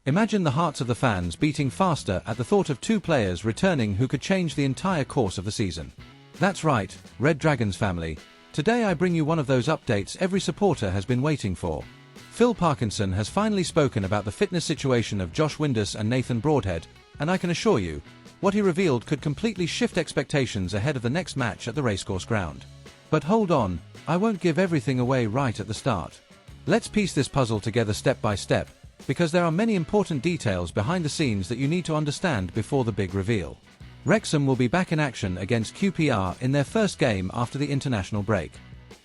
Imagine the hearts of the fans beating faster at the thought of two players returning who could change the entire course of the season. That's right, Red Dragons family. Today I bring you one of those updates every supporter has been waiting for. Phil Parkinson has finally spoken about the fitness situation of Josh Windus and Nathan Broadhead, and I can assure you, what he revealed could completely shift expectations ahead of the next match at the racecourse ground. But hold on, I won't give everything away right at the start. Let's piece this puzzle together step by step, because there are many important details behind the scenes that you need to understand before the big reveal. Wrexham will be back in action against QPR in their first game after the international break.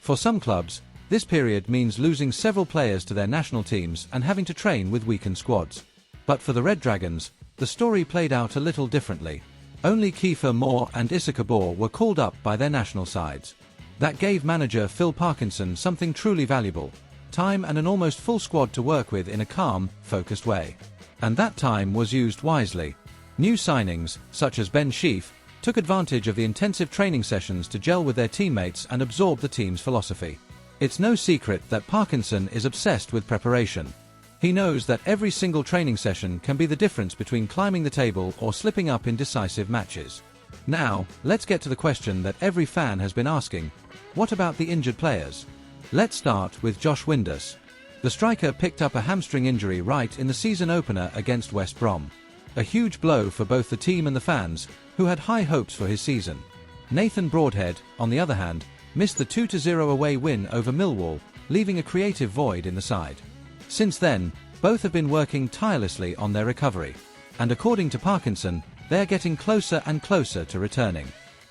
For some clubs, this period means losing several players to their national teams and having to train with weakened squads. But for the Red Dragons, the story played out a little differently. Only Kiefer Moore and Issa Kabor were called up by their national sides. That gave manager Phil Parkinson something truly valuable: time and an almost full squad to work with in a calm, focused way. And that time was used wisely. New signings, such as Ben Sheaf, took advantage of the intensive training sessions to gel with their teammates and absorb the team's philosophy. It's no secret that Parkinson is obsessed with preparation. He knows that every single training session can be the difference between climbing the table or slipping up in decisive matches. Now, let's get to the question that every fan has been asking: what about the injured players? Let's start with Josh Windus. The striker picked up a hamstring injury right in the season opener against West Brom. A huge blow for both the team and the fans, who had high hopes for his season. Nathan Broadhead, on the other hand, missed the 2-0 away win over Millwall, leaving a creative void in the side. Since then, both have been working tirelessly on their recovery. And according to Parkinson, they're getting closer and closer to returning.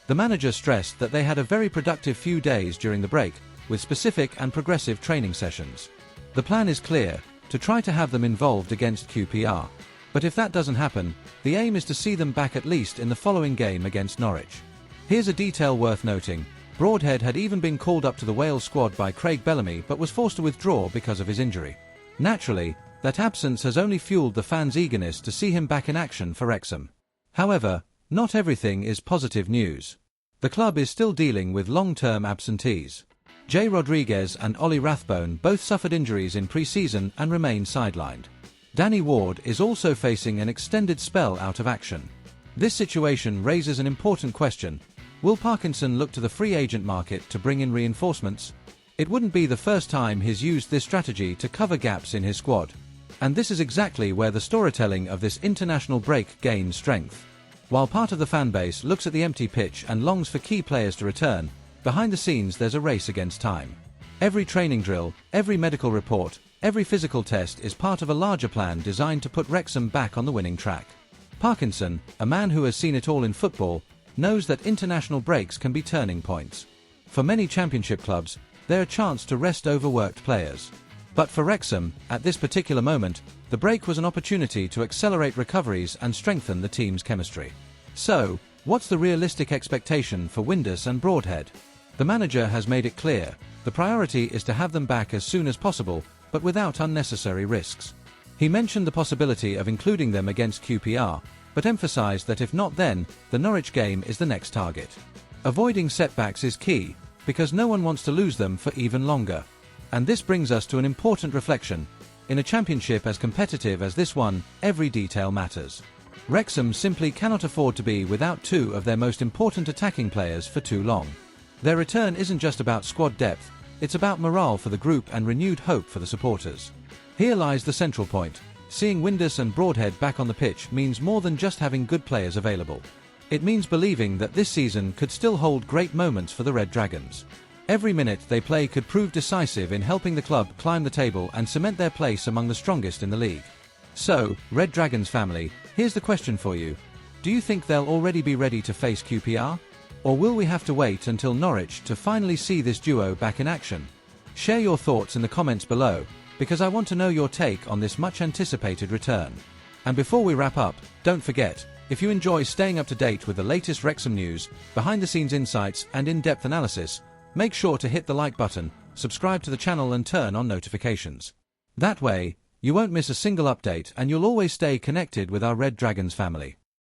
The manager stressed that they had a very productive few days during the break, with specific and progressive training sessions. The plan is clear: to try to have them involved against QPR. But if that doesn't happen, the aim is to see them back at least in the following game against Norwich. Here's a detail worth noting: Broadhead had even been called up to the Wales squad by Craig Bellamy but was forced to withdraw because of his injury. Naturally, that absence has only fueled the fans' eagerness to see him back in action for Wrexham. However, not everything is positive news. The club is still dealing with long-term absentees. Jay Rodriguez and Ollie Rathbone both suffered injuries in pre-season and remain sidelined. Danny Ward is also facing an extended spell out of action. This situation raises an important question: will Parkinson look to the free agent market to bring in reinforcements? It wouldn't be the first time he's used this strategy to cover gaps in his squad. And this is exactly where the storytelling of this international break gains strength. While part of the fanbase looks at the empty pitch and longs for key players to return, behind the scenes there's a race against time. Every training drill, every medical report, every physical test is part of a larger plan designed to put Wrexham back on the winning track. Parkinson, a man who has seen it all in football, knows that international breaks can be turning points. For many championship clubs, they're a chance to rest overworked players. But for Wrexham, at this particular moment, the break was an opportunity to accelerate recoveries and strengthen the team's chemistry. So, what's the realistic expectation for Windus and Broadhead? The manager has made it clear: the priority is to have them back as soon as possible, but without unnecessary risks. He mentioned the possibility of including them against QPR, but emphasized that if not then, the Norwich game is the next target. Avoiding setbacks is key, because no one wants to lose them for even longer. And this brings us to an important reflection: in a championship as competitive as this one, every detail matters. Wrexham simply cannot afford to be without two of their most important attacking players for too long. Their return isn't just about squad depth, it's about morale for the group and renewed hope for the supporters. Here lies the central point: seeing Windus and Broadhead back on the pitch means more than just having good players available. It means believing that this season could still hold great moments for the Red Dragons. Every minute they play could prove decisive in helping the club climb the table and cement their place among the strongest in the league. So, Red Dragons family, here's the question for you: do you think they'll already be ready to face QPR? Or will we have to wait until Norwich to finally see this duo back in action? Share your thoughts in the comments below, because I want to know your take on this much-anticipated return. And before we wrap up, don't forget, if you enjoy staying up to date with the latest Wrexham news, behind-the-scenes insights and in-depth analysis, make sure to hit the like button, subscribe to the channel and turn on notifications. That way, you won't miss a single update and you'll always stay connected with our Red Dragons family.